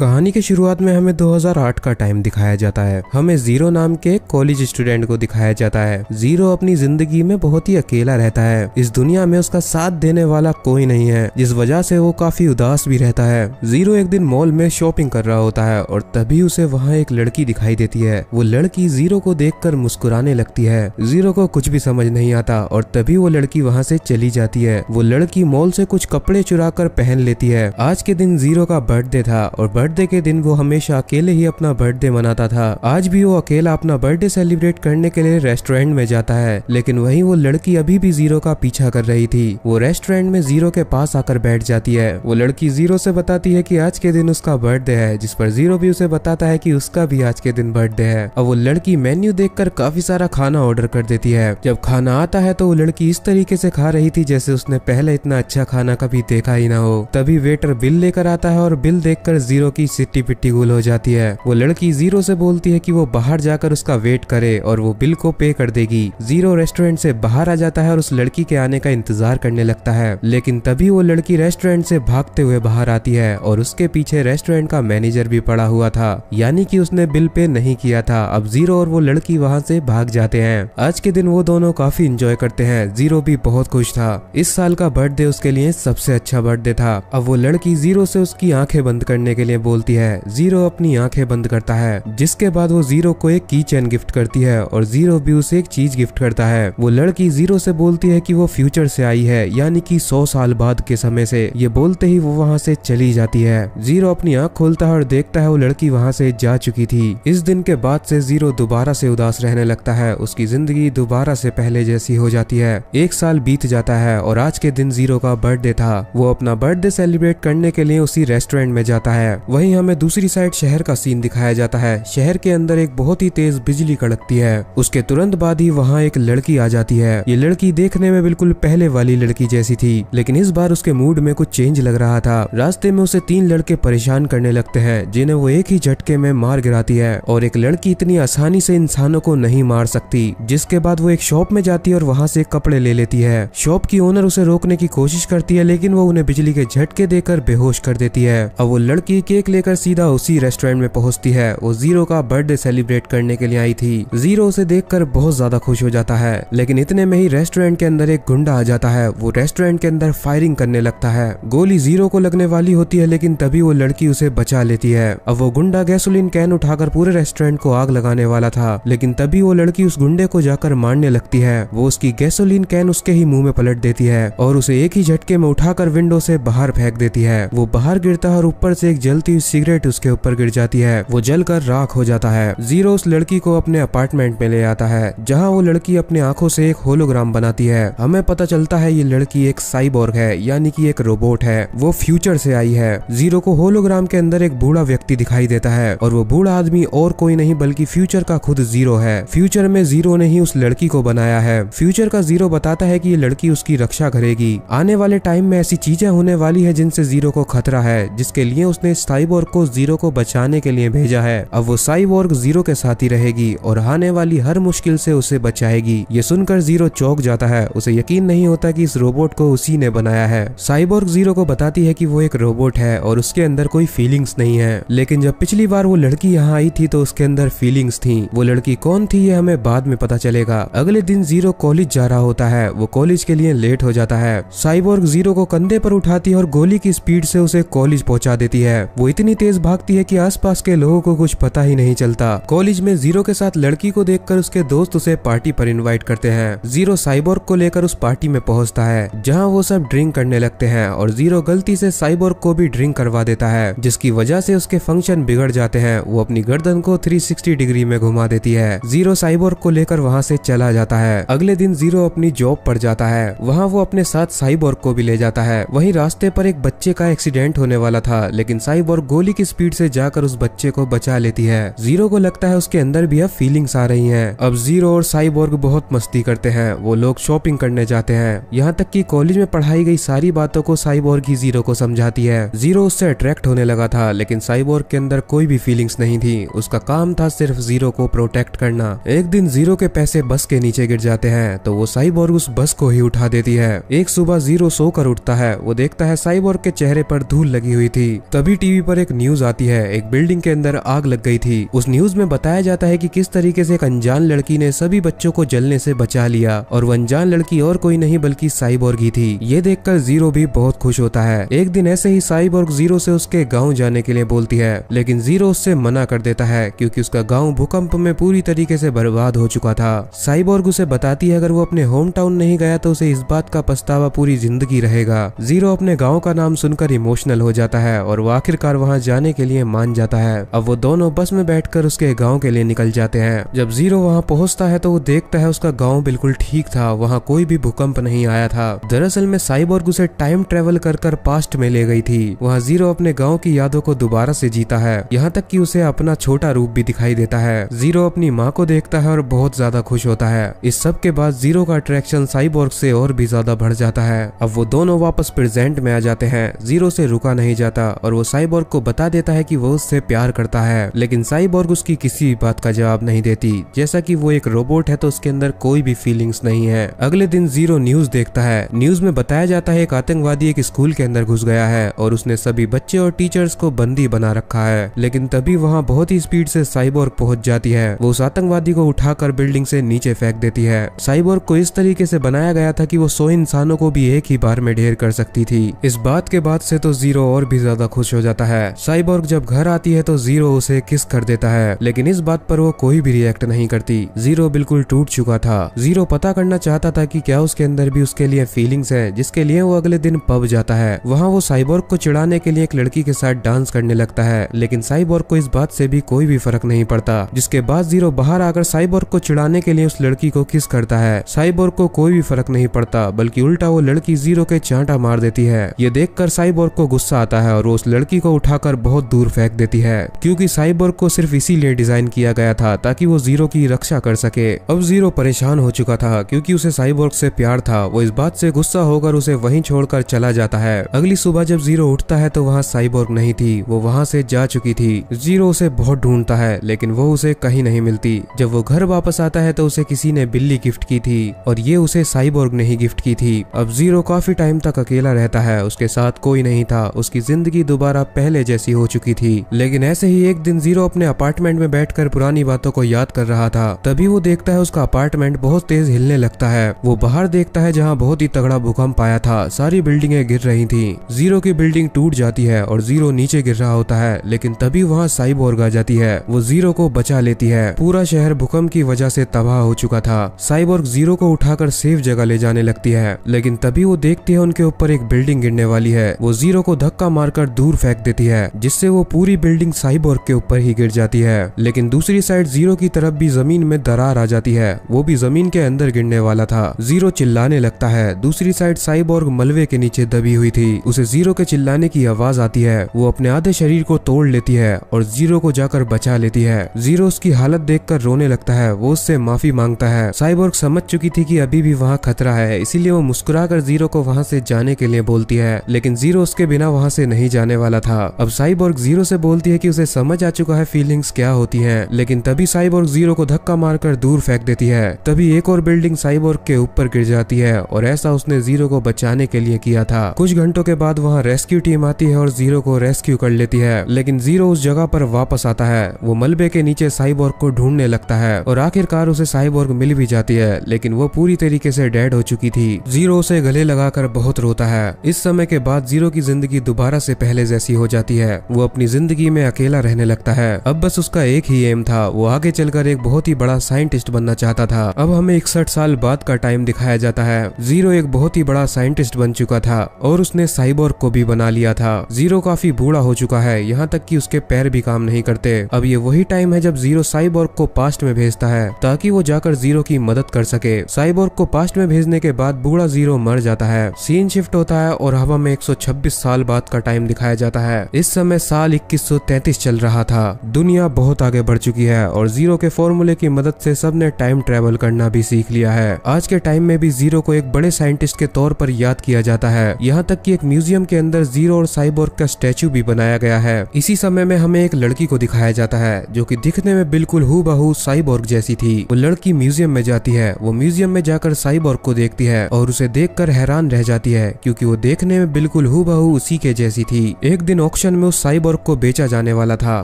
कहानी की शुरुआत में हमें 2008 का टाइम दिखाया जाता है। हमें जीरो नाम के कॉलेज स्टूडेंट को दिखाया जाता है। जीरो अपनी जिंदगी में बहुत ही अकेला रहता है। इस दुनिया में उसका साथ देने वाला कोई नहीं है, जिस वजह से वो काफी उदास भी रहता है। जीरो एक दिन मॉल में शॉपिंग कर रहा होता है और तभी उसे वहाँ एक लड़की दिखाई देती है। वो लड़की जीरो को देखकर मुस्कुराने लगती है। जीरो को कुछ भी समझ नहीं आता और तभी वो लड़की वहाँ से चली जाती है। वो लड़की मॉल से कुछ कपड़े चुरा कर पहन लेती है। आज के दिन जीरो का बर्थडे था और बर्थडे के दिन वो हमेशा अकेले ही अपना बर्थडे मनाता था। आज भी वो अकेला अपना बर्थडे सेलिब्रेट करने के लिए रेस्टोरेंट में जाता है, लेकिन वहीं वो लड़की अभी भी जीरो का पीछा कर रही थी। वो रेस्टोरेंट में जीरो के पास आकर बैठ जाती है। वो लड़की जीरो से बताती है कि आज के दिन उसका बर्थडे है, जिस पर जीरो भी उसे बताता है कि उसका भी आज के दिन बर्थडे है। अब वो लड़की मेन्यू देखकर काफी सारा खाना ऑर्डर कर देती है। जब खाना आता है तो वो लड़की इस तरीके से खा रही थी जैसे उसने पहले इतना अच्छा खाना कभी देखा ही ना हो। तभी वेटर बिल लेकर आता है और बिल देखकर जीरो की सिट्टी पिट्टी गुल हो जाती है। वो लड़की जीरो से बोलती है कि वो बाहर जाकर उसका वेट करे और वो बिल को पे कर देगी। जीरो रेस्टोरेंट से बाहर आ जाता है और उस लड़की के आने का इंतजार करने लगता है, लेकिन तभी वो लड़की रेस्टोरेंट से भागते हुए बाहर आती है और उसके पीछे रेस्टोरेंट का मैनेजर भी पड़ा हुआ था, यानी कि उसने बिल पे नहीं किया था। अब जीरो और वो लड़की वहाँ से भाग जाते हैं। आज के दिन वो दोनों काफी इंजॉय करते हैं। जीरो भी बहुत खुश था। इस साल का बर्थडे उसके लिए सबसे अच्छा बर्थडे था। अब वो लड़की जीरो से उसकी आंखें बंद करने के लिए बोलती है। जीरो अपनी आंखें बंद करता है, जिसके बाद वो जीरो को एक की चेन गिफ्ट करती है और जीरो भी उसे एक चीज गिफ्ट करता है। वो लड़की जीरो से बोलती है कि वो फ्यूचर से आई है, यानी कि 100 साल बाद के समय से। ये बोलते ही वो वहाँ से चली जाती है। जीरो अपनी आंख खोलता है और देखता है वो लड़की वहाँ से जा चुकी थी। इस दिन के बाद से जीरो दोबारा से उदास रहने लगता है। उसकी जिंदगी दोबारा से पहले जैसी हो जाती है। एक साल बीत जाता है और आज के दिन जीरो का बर्थडे था। वो अपना बर्थडे सेलिब्रेट करने के लिए उसी रेस्टोरेंट में जाता है। वहीं हमें दूसरी साइड शहर का सीन दिखाया जाता है। शहर के अंदर एक बहुत ही तेज बिजली कड़कती है। उसके तुरंत बाद ही वहाँ एक लड़की आ जाती है। ये लड़की देखने में बिल्कुल पहले वाली लड़की जैसी थी, लेकिन इस बार उसके मूड में कुछ चेंज लग रहा था। रास्ते में उसे 3 लड़के परेशान करने लगते हैं, जिन्हें वो एक ही झटके में मार गिराती है। और एक लड़की इतनी आसानी से इंसानों को नहीं मार सकती। जिसके बाद वो एक शॉप में जाती है और वहाँ से कपड़े ले लेती है। शॉप की ओनर उसे रोकने की कोशिश करती है, लेकिन वो उन्हें बिजली के झटके देकर बेहोश कर देती है। अब वो लड़की केक लेकर सीधा उसी रेस्टोरेंट में पहुंचती है। वो जीरो का बर्थडे सेलिब्रेट करने के लिए आई थी। जीरो उसे देखकर बहुत ज्यादा खुश हो जाता है, लेकिन इतने में ही रेस्टोरेंट के अंदर एक गुंडा आ जाता है। वो रेस्टोरेंट के अंदर फायरिंग करने लगता है। गोली जीरो को लगने वाली होती है, लेकिन तभी वो लड़की उसे बचा लेती है। अब वो गुंडा गैसोलीन कैन उठाकर पूरे रेस्टोरेंट को आग लगाने वाला था, लेकिन तभी वो लड़की उस गुंडे को जाकर मारने लगती है। वो उसकी गैसोलीन कैन उसके ही मुंह में पलट देती है और उसे एक ही झटके में उठाकर विंडो से बाहर फेंक देती है। वो बाहर गिरता है और ऊपर से एक जलती हुई सिगरेट उसके ऊपर गिर जाती है। वो जलकर राख हो जाता है। जीरो उस लड़की को अपने अपार्टमेंट में ले आता है, जहां वो लड़की अपने आंखों से एक होलोग्राम बनाती है। हमें पता चलता है ये लड़की एक साइबोर्ग है, यानी कि एक रोबोट है। वो फ्यूचर से आई है। जीरो को होलोग्राम के अंदर एक बूढ़ा व्यक्ति दिखाई देता है और वो बूढ़ा आदमी और कोई नहीं बल्कि फ्यूचर का खुद जीरो है। फ्यूचर में जीरो ने ही उस लड़की को बनाया है। फ्यूचर का जीरो बताता है कि ये लड़की उसकी रक्षा करेगी। आने वाले टाइम में ऐसी चीजें होने वाली है जिनसे जीरो को खतरा है, जिसके लिए उसने साइबोर्ग को जीरो को बचाने के लिए भेजा है। अब वो साइबोर्ग जीरो के साथ ही रहेगी और आने वाली हर मुश्किल से उसे बचाएगी। ये सुनकर जीरो चौंक जाता है। उसे यकीन नहीं होता कि इस रोबोट को उसी ने बनाया है। साइबोर्ग जीरो को बताती है कि वो एक रोबोट है और उसके अंदर कोई फीलिंग्स नहीं है, लेकिन जब पिछली बार वो लड़की यहाँ आई थी तो उसके अंदर फीलिंग्स थी। वो लड़की कौन थी ये हमें बाद में पता चलेगा। अगले दिन जीरो कॉलेज जा रहा होता है। वो कॉलेज के लिए लेट हो जाता है। साइबोर्ग जीरो को कंधे पर उठाती है और गोली की स्पीड से उसे कॉलेज पहुंचा देती है। वो इतनी तेज भागती है कि आसपास के लोगों को कुछ पता ही नहीं चलता। कॉलेज में जीरो के साथ लड़की को देखकर उसके दोस्त उसे पार्टी पर इनवाइट करते हैं। जीरो साइबोर्ग को लेकर उस पार्टी में पहुंचता है, जहां वो सब ड्रिंक करने लगते हैं और जीरो गलती से साइबोर्ग को भी ड्रिंक करवा देता है, जिसकी वजह से उसके फंक्शन बिगड़ जाते हैं। वो अपनी गर्दन को 360 डिग्री में घुमा देती है। जीरो साइबोर्ग को लेकर वहां से चला जाता है। अगले दिन जीरो अपनी जॉब पर जाता है। वहां वो अपने साथ साइबोर्ग को भी ले जाता है। वहीं रास्ते पर एक बच्चे का एक्सीडेंट होने वाला था, लेकिन साइबोर्ग गोली की स्पीड से जाकर उस बच्चे को बचा लेती है। जीरो को लगता है उसके अंदर भी अब फीलिंग्स आ रही हैं। अब जीरो और साइबोर्ग बहुत मस्ती करते हैं। वो लोग शॉपिंग करने जाते हैं, यहाँ तक कि कॉलेज में पढ़ाई गई सारी बातों को साइबोर्ग ही जीरो को समझाती है। जीरो उससे अट्रैक्ट होने लगा था, लेकिन साइबोर्ग के अंदर कोई भी फीलिंग्स नहीं थी। उसका काम था सिर्फ जीरो को प्रोटेक्ट करना। एक दिन जीरो के पैसे बस के नीचे गिर जाते हैं, तो वो साइबोर्ग उस बस को ही उठा देती है। एक सुबह जीरो सोकर उठता है। वो देखता है साइबोर्ग के चेहरे पर धूल लगी हुई थी। तभी टीवी पर एक न्यूज आती है, एक बिल्डिंग के अंदर आग लग गई थी। उस न्यूज में बताया जाता है कि किस तरीके से एक अनजान लड़की ने सभी बच्चों को जलने से बचा लिया, और वो अनजान लड़की और कोई नहीं बल्कि साइबोर्ग ही थी। ये देखकर जीरो भी बहुत खुश होता है। एक दिन ऐसे ही साइबोर्ग जीरो से उसके गाँव जाने के लिए बोलती है, लेकिन जीरो उससे मना कर देता है क्योंकि उसका गाँव भूकंप में पूरी तरीके से बर्बाद हो चुका था। साइबोर्ग उसे बताती है अगर वो अपने होम टाउन नहीं गया तो उसे इस बात का पछतावा पूरी जिंदगी रहेगा। जीरो अपने गांव का नाम सुनकर इमोशनल हो जाता है और वो आखिरकार वहां जाने के लिए मान जाता है। अब वो दोनों बस में बैठकर उसके गांव के लिए निकल जाते हैं। जब जीरो वहां पहुंचता है तो वो देखता है उसका गांव बिल्कुल ठीक था, वहां कोई भी भूकंप नहीं आया था। दरअसल में साइबोर्ग उसे टाइम ट्रेवल कर पास्ट में ले गई थी। वहाँ जीरो अपने गाँव की यादों को दोबारा से जीता है, यहाँ तक कि उसे अपना छोटा रूप भी दिखाई देता है। जीरो अपनी माँ को देखता है और बहुत ज्यादा खुश होता है। इस सब के बाद जीरो का अट्रैक्शन साइबोर्ग से और भी ज्यादा बढ़ जाता है। अब वो दोनों वापस प्रेजेंट में आ जाते हैं। जीरो से रुका नहीं जाता और वो साइबोर्ग को बता देता है कि वो उससे प्यार करता है, लेकिन साइबोर्ग उसकी किसी बात का जवाब नहीं देती। जैसा कि वो एक रोबोट है तो उसके अंदर कोई भी फीलिंग्स नहीं है। अगले दिन जीरो न्यूज देखता है। न्यूज में बताया जाता है एक आतंकवादी एक स्कूल के अंदर घुस गया है और उसने सभी बच्चे और टीचर्स को बंदी बना रखा है। लेकिन तभी वहाँ बहुत ही स्पीड से साइबोर्ग पहुंच जाती है। वो उस आतंकवादी को उठाकर बिल्डिंग से नीचे फेंक देती है। साइबोर्ग को इस तरीके से बनाया गया था कि वो 100 इंसानों को भी एक ही बार में ढेर कर सकती थी। इस बात के बाद से तो जीरो और भी ज्यादा खुश हो जाता है। साइबोर्ग जब घर आती है तो जीरो उसे किस कर देता है, लेकिन इस बात पर वो कोई भी रिएक्ट नहीं करती। जीरो बिल्कुल टूट चुका था। जीरो पता करना चाहता था कि क्या उसके अंदर भी उसके लिए फीलिंग्स है, जिसके लिए वो अगले दिन पब जाता है। वहाँ वो साइबोर्ग को चिढ़ाने के लिए एक लड़की के साथ डांस करने लगता है, लेकिन साइबोर्ग को इस बात से भी कोई भी फर्क नहीं पड़ता। जिसके बाद जीरो बाहर आकर साइबोर्ग को चिढ़ाने के लिए उस लड़की को किस करता है। साइबोर्ग को कोई भी फर्क नहीं पड़ता, बल्कि उल्टा वो लड़की जीरो के चांटा मार देती है। ये देखकर साइबोर्ग को गुस्सा आता है और वो उस लड़की को उठाकर बहुत दूर फेंक देती है, क्योंकि साइबोर्ग को सिर्फ इसीलिए डिजाइन किया गया था ताकि वो जीरो की रक्षा कर सके। अब जीरो परेशान हो चुका था क्योंकि उसे साइबोर्ग से प्यार था। वो इस बात से गुस्सा होकर उसे वहीं छोड़कर चला जाता है। अगली सुबह जब जीरो उठता है तो वहाँ साइबोर्ग नहीं थी, वो वहाँ से जा चुकी थी। जीरो उसे बहुत ढूंढता है लेकिन वो उसे कहीं नहीं मिलती। जब वो घर वापस आता है तो उसे किसी ने बिल्ली गिफ्ट की थी और ये उसे साइबोर्ग ने ही गिफ्ट की थी। अब जीरो काफी टाइम तक अकेला रहता है, उसके साथ कोई नहीं था। उसकी जिंदगी दोबारा पहले जैसी हो चुकी थी। लेकिन ऐसे ही एक दिन जीरो अपने अपार्टमेंट में बैठकर पुरानी बातों को याद कर रहा था। तभी वो देखता है उसका अपार्टमेंट बहुत तेज हिलने लगता है। वो बाहर देखता है जहाँ बहुत ही तगड़ा भूकंप आया था, सारी बिल्डिंगें गिर रही थी। जीरो की बिल्डिंग टूट जाती है और जीरो नीचे गिर रहा होता है, लेकिन तभी वहाँ साइबोर्ग आ जाती है। वो जीरो को बचा लेती है। पूरा शहर भूकंप की वजह से तबाह हो चुका था। साइबोर्ग जीरो को उठाकर सेफ जगह ले जाने लगती है, लेकिन तभी वो देखती है उनके ऊपर एक बिल्डिंग गिरने वाली है। वो जीरो को धक्का मारकर दूर फेंक देती है, जिससे वो पूरी बिल्डिंग साइबोर्ग के ऊपर ही गिर जाती है। लेकिन दूसरी साइड जीरो की तरफ भी जमीन में दरार आ जाती है, वो भी जमीन के अंदर गिरने वाला था। जीरो चिल्लाने लगता है। दूसरी साइड साइबोर्ग मलबे के नीचे दबी हुई थी। उसे जीरो के चिल्लाने की आवाज आती है। वो अपने आधे शरीर को तोड़ लेती है और जीरो को जाकर बचा लेती है। जीरो उसकी हालत देखकर रोने लगता है। वो उससे माफी मांगता है। साइबोर्ग समझ चुकी थी कि अभी भी वहाँ खतरा है, इसीलिए वो मुस्कुराकर जीरो को वहाँ से जाने के लिए बोलती है, लेकिन जीरो उसके बिना वहाँ से नहीं जाने वाला था। अब साइबोर्ग जीरो से बोलती है कि उसे समझ आ चुका है फीलिंग्स क्या होती हैं, लेकिन तभी साइबोर्ग जीरो को धक्का मारकर दूर फेंक देती है। तभी एक और बिल्डिंग साइबोर्ग के ऊपर गिर जाती है और ऐसा उसने जीरो को बचाने के लिए किया था। कुछ घंटों के बाद वहाँ रेस्क्यू टीम आती है और जीरो को रेस्क्यू कर लेती है, लेकिन जीरो उस जगह पर वापस आता है। वो मलबे के नीचे साइबोर्ग को ढूंढने लगता है और आखिरकार उसे साइबोर्ग मिल भी जाती है, लेकिन वो पूरी तरीके से डेड हो चुकी थी। जीरो उसे गले लगाकर बहुत रोता है। इस समय के बाद जीरो की जिंदगी दोबारा से पहले जैसी हो जाती है। वो अपनी जिंदगी में अकेला रहने लगता है। अब बस उसका एक ही एम था, वो आगे चलकर एक बहुत ही बड़ा साइंटिस्ट बनना चाहता था। अब हमें 61 साल बाद का टाइम दिखाया जाता है। जीरो एक बहुत ही बड़ा साइंटिस्ट बन चुका था और उसने साइबोर्ग को भी बना लिया था। जीरो काफी बूढ़ा हो चुका है, यहाँ तक कि उसके पैर भी काम नहीं करते। अब ये वही टाइम है जब जीरो साइबोर्ग को पास्ट में भेजता है ताकि वो जाकर जीरो की मदद कर सके। साइबोर्ग को पास्ट में भेजने के बाद बूढ़ा जीरो मर जाता है। सीन शिफ्ट होता है और हवा में 126 साल बाद का टाइम दिखाया जाता है। इस समय साल 2133 चल रहा था। दुनिया बहुत आगे बढ़ चुकी है और जीरो के फॉर्मूले की मदद से सबने टाइम ट्रेवल करना भी सीख लिया है। आज के टाइम में भी जीरो को एक बड़े साइंटिस्ट के तौर पर याद किया जाता है। यहाँ तक कि एक म्यूजियम के अंदर जीरो और साइबोर्ग का स्टैचू भी बनाया गया है। इसी समय में हमें एक लड़की को दिखाया जाता है जो कि दिखने में बिल्कुल हूबहू साइबोर्ग जैसी थी। वो लड़की म्यूजियम में जाती है। वो म्यूजियम में जाकर साइबोर्ग को देखती है और उसे देखकर हैरान रह जाती है, क्योंकि वो देखने में बिल्कुल हूबहू उसी के जैसी थी। एक दिन ऑक्शन में उस साइबोर्ग को बेचा जाने वाला था।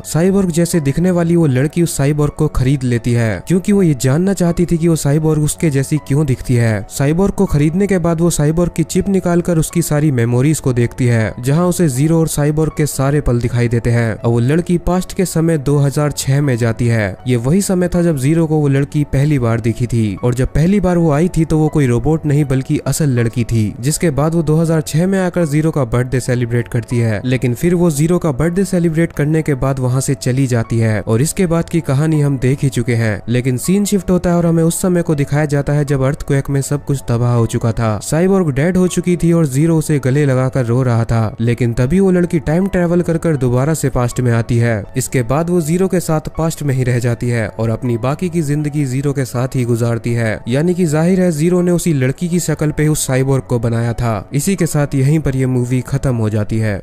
साइबोर्ग जैसे दिखने वाली वो लड़की उस साइबोर्ग को खरीद लेती है क्योंकि वो ये जानना चाहती थी कि वो साइबोर्ग उसके जैसी क्यों दिखती है। साइबोर्ग को खरीदने के बाद वो साइबोर्ग की चिप निकालकर उसकी सारी मेमोरीज को देखती है, जहाँ उसे जीरो और साइबोर्ग के सारे पल दिखाई देते हैं और वो लड़की पास्ट के समय 2006 में जाती है। ये वही समय था जब जीरो को वो लड़की पहली बार दिखी थी और जब पहली बार वो आई थी तो वो कोई रोबोट नहीं बल्कि असल लड़की थी। जिसके बाद वो 2006 में आकर जीरो का बर्थडे सेलिब्रेट करती है, लेकिन फिर वो जीरो का बर्थडे सेलिब्रेट करने के बाद वहाँ से चली जाती है और इसके बाद की कहानी हम देख ही चुके हैं। लेकिन सीन शिफ्ट होता है और हमें उस समय को दिखाया जाता है जब अर्थक्वेक में सब कुछ तबाह हो चुका था। साइबोर्ग डेड हो चुकी थी और जीरो उसे गले लगाकर रो रहा था, लेकिन तभी वो लड़की टाइम ट्रेवल कर दोबारा से पास्ट में आती है। इसके बाद वो जीरो के साथ पास्ट में ही रह जाती है और अपनी बाकी की जिंदगी जीरो के साथ ही गुजारती है। यानी कि जाहिर है जीरो ने उसी लड़की की शक्ल पे उस साइबोर्ग को बनाया था। इसी के साथ यहीं पर यह मूवी खत्म हो जाती है।